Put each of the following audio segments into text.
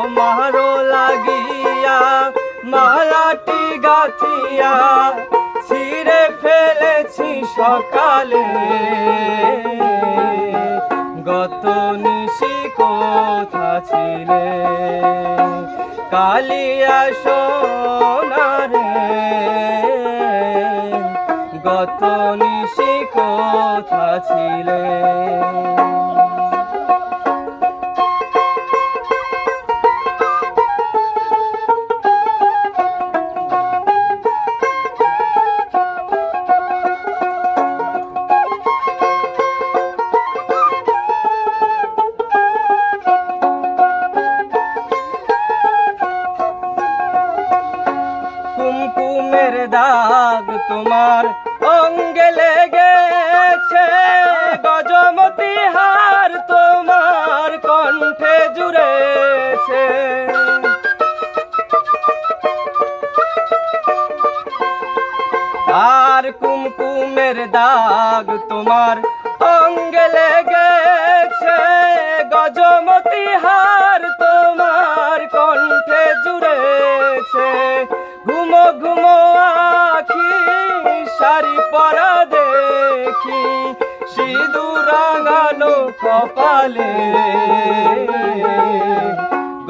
তোমারও লাগিয়া মালাটি গাথিয়া ছিঁড়ে ফেলেছি সকালে। গত নিশি কোথা ছিলে কালিয়া সোনারে, গত নিশি কোথা ছিলে। কুমকুমের দাগ তোমার অঙ্গে লেগেছে, গজমতি হার তোমার কণ্ঠে জুড়েছে। আর কুমকুমের দাগ তোমার অঙ্গে লেগেছে, গজমতি হার তোমার কণ্ঠে জুড়েছে। ঘুমো ঘুমো আখি শাড়ি পরা দেখি, সিঁদুর রাঙানো কপালে।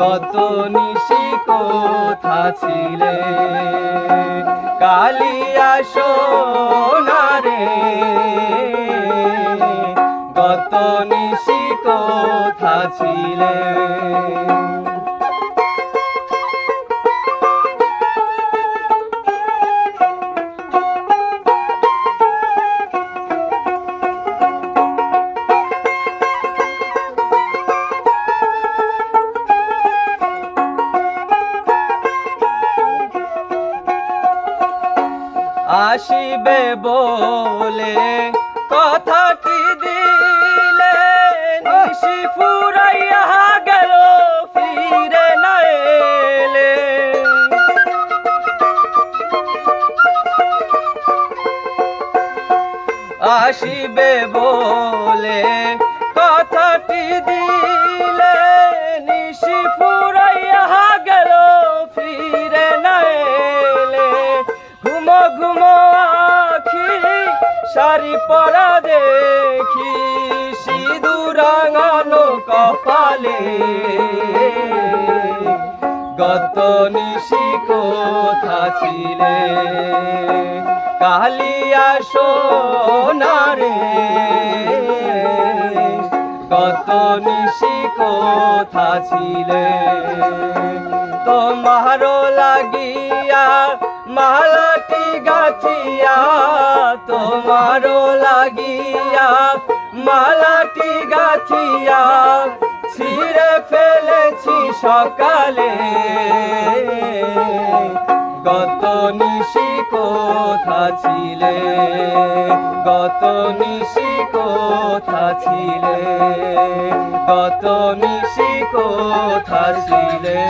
গত নিশি কোথা ছিলে কালিয়া সোনারে, গত নিশি কোথা ছিলে। আসিবে বলে কথাটি দিলে, নিশি ফুরাইয়া গেল ফিরে না এলে। আসিবে বলে কথাটি দিলে, নিশি ফুরাইয়া গেল ফিরে না এলে। ঘুমো ঘুমো আখি শাড়ি পরা দেখি, সিঁদুর রাঙানো কপালে। গত নিশি কোথা ছিলে কালিয়া সোনারে, গত নিশি কোথা ছিলে। তোমারও লাগিয়া মালাটি গাথিয়া, তোমারও লাগিয়া মালাটি গাথিয়া ছিঁড়ে ফেলেছি সকালে। গত নিশি কোথা ছিলে, গত নিশি কোথা ছিলে, গত নিশি কোথা ছিলে।